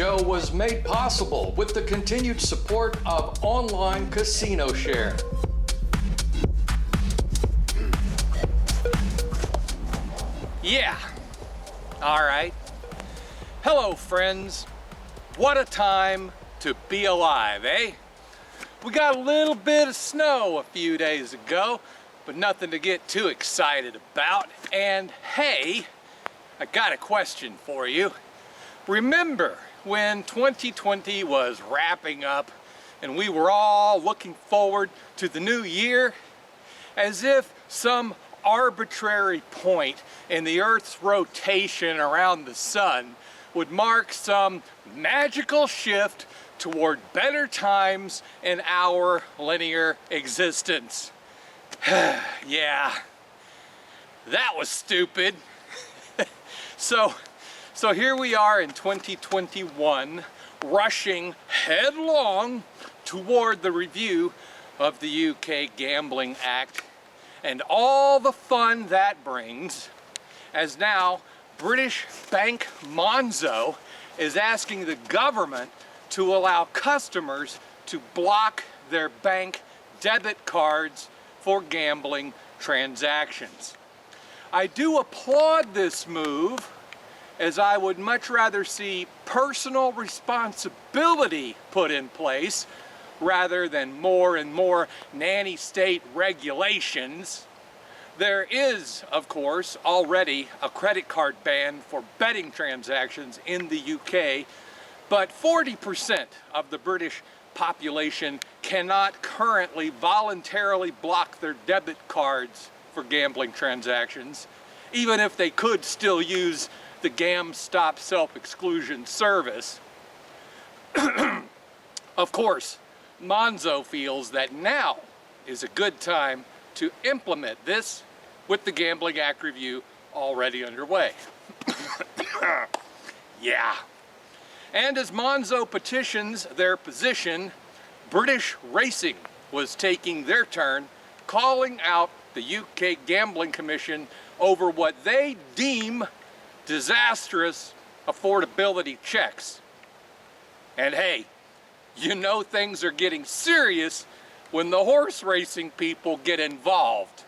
show was made possible with the continued support of Online Casino Share. Yeah, all right. Hello, friends. What a time to be alive, eh? We got a little bit of snow a few days ago, but nothing to get too excited about. And hey, I got a question for you. Remember when 2020 was wrapping up and we were all looking forward to the new year? As if some arbitrary point in the Earth's rotation around the sun would mark some magical shift toward better times in our linear existence. Yeah, that was stupid. So here we are in 2021, rushing headlong toward the review of the UK Gambling Act and all the fun that brings, as now British bank Monzo is asking the government to allow customers to block their bank debit cards for gambling transactions. I do applaud this move, as I would much rather see personal responsibility put in place rather than more and more nanny state regulations. There is, of course, already a credit card ban for betting transactions in the UK, but 40% of the British population cannot currently voluntarily block their debit cards for gambling transactions, even if they could still use the GamStop self-exclusion service. Of course, Monzo feels that now is a good time to implement this with the Gambling Act review already underway. Yeah. And as Monzo petitions their position, British Racing was taking their turn, calling out the UK Gambling Commission over what they deem disastrous affordability checks. And hey, you know things are getting serious when the horse racing people get involved.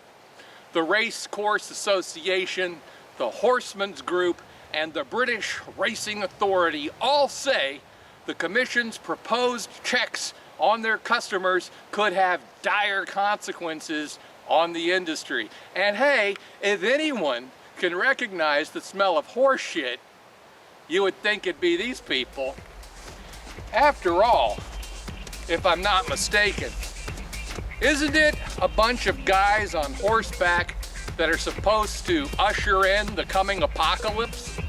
The Race Course Association, the Horsemen's Group, and the British Racing Authority all say the Commission's proposed checks on their customers could have dire consequences on the industry. And hey, if anyone can recognize the smell of horse shit, you would think it'd be these people. After all, if I'm not mistaken, isn't it a bunch of guys on horseback that are supposed to usher in the coming apocalypse?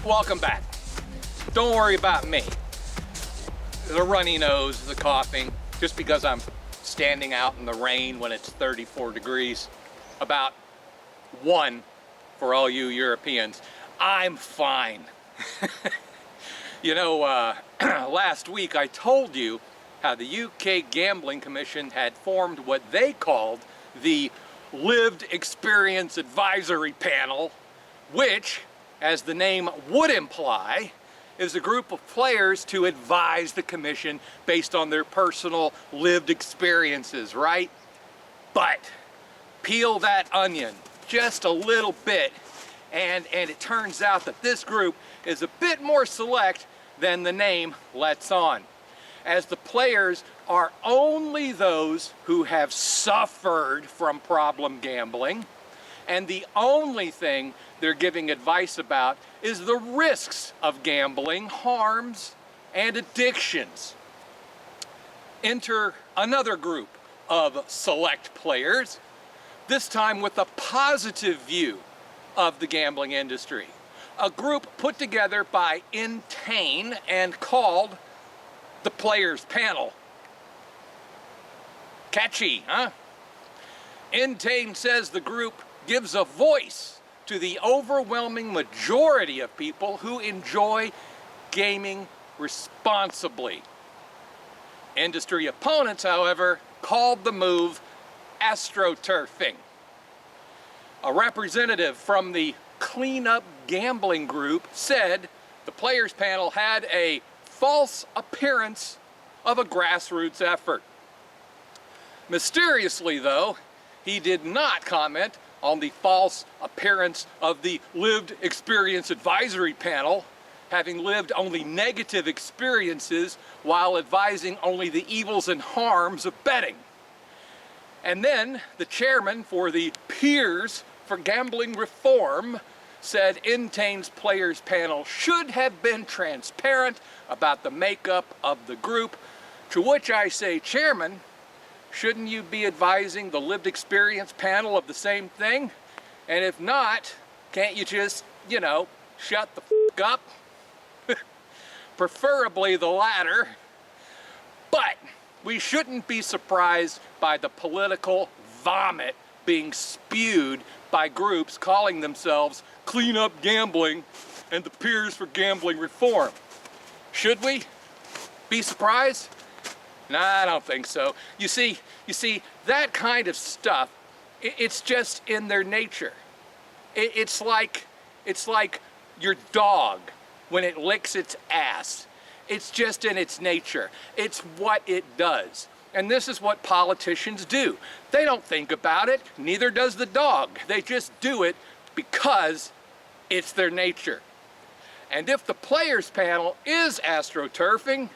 Welcome back. Don't worry about me. The runny nose, the coughing, just because I'm standing out in the rain when it's 34 degrees. About one for all you Europeans. I'm fine. You know, last week I told you how the UK Gambling Commission had formed what they called the Lived Experience Advisory Panel, which, as the name would imply, is a group of players to advise the commission based on their personal lived experiences, right? But peel that onion just a little bit, and it turns out that this group is a bit more select than the name lets on. as the players are only those who have suffered from problem gambling, and the only thing they're giving advice about is the risks of gambling, harms, and addictions. Enter another group of select players, this time with a positive view of the gambling industry. A group put together by Entain and called the Players Panel. Catchy, huh? Entain says the group gives a voice to the overwhelming majority of people who enjoy gaming responsibly. Industry opponents, however, called the move AstroTurfing. A representative from the Clean Up Gambling Group said the Players Panel had a false appearance of a grassroots effort. Mysteriously, though, he did not comment on the false appearance of the Lived Experience Advisory Panel, having lived only negative experiences while advising only the evils and harms of betting. And then the chairman for the Peers for Gambling Reform said Entain's Players Panel should have been transparent about the makeup of the group, to which I say, Chairman, shouldn't you be advising the Lived Experience Panel of the same thing? And if not, can't you just, shut the f*** up? Preferably the latter. But we shouldn't be surprised by the political vomit being spewed by groups calling themselves Clean Up Gambling and the Peers for Gambling Reform. Should we be surprised? Nah, I don't think so. You see, that kind of stuff, it's just in their nature. It's like your dog when it licks its ass. It's just in its nature. It's what it does. And this is what politicians do. They don't think about it, neither does the dog. They just do it because it's their nature. And if the Players Panel is AstroTurfing,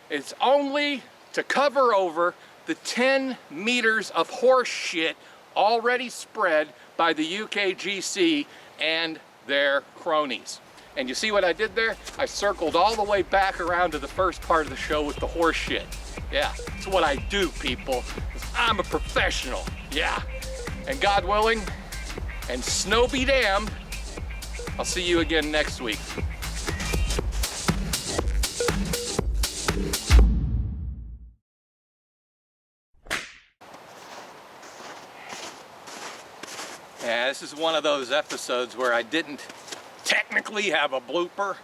it's only to cover over the 10 meters of horse shit already spread by the UKGC and their cronies. And you see what I did there? I circled all the way back around to the first part of the show with the horse shit. Yeah, it's what I do, people. I'm a professional, yeah. And God willing, and snow be damned, I'll see you again next week. Yeah, this is one of those episodes where I didn't technically have a blooper.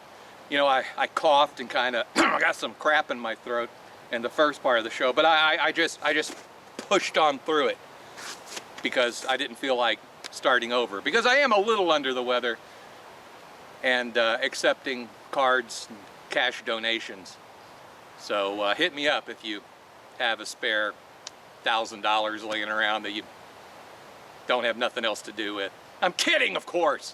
I coughed and kind of got some crap in my throat in the first part of the show, but I just pushed on through it because I didn't feel like starting over, because I am a little under the weather and accepting cards and cash donations. So hit me up if you have a spare $1,000 laying around that you don't have nothing else to do with. I'm kidding, of course.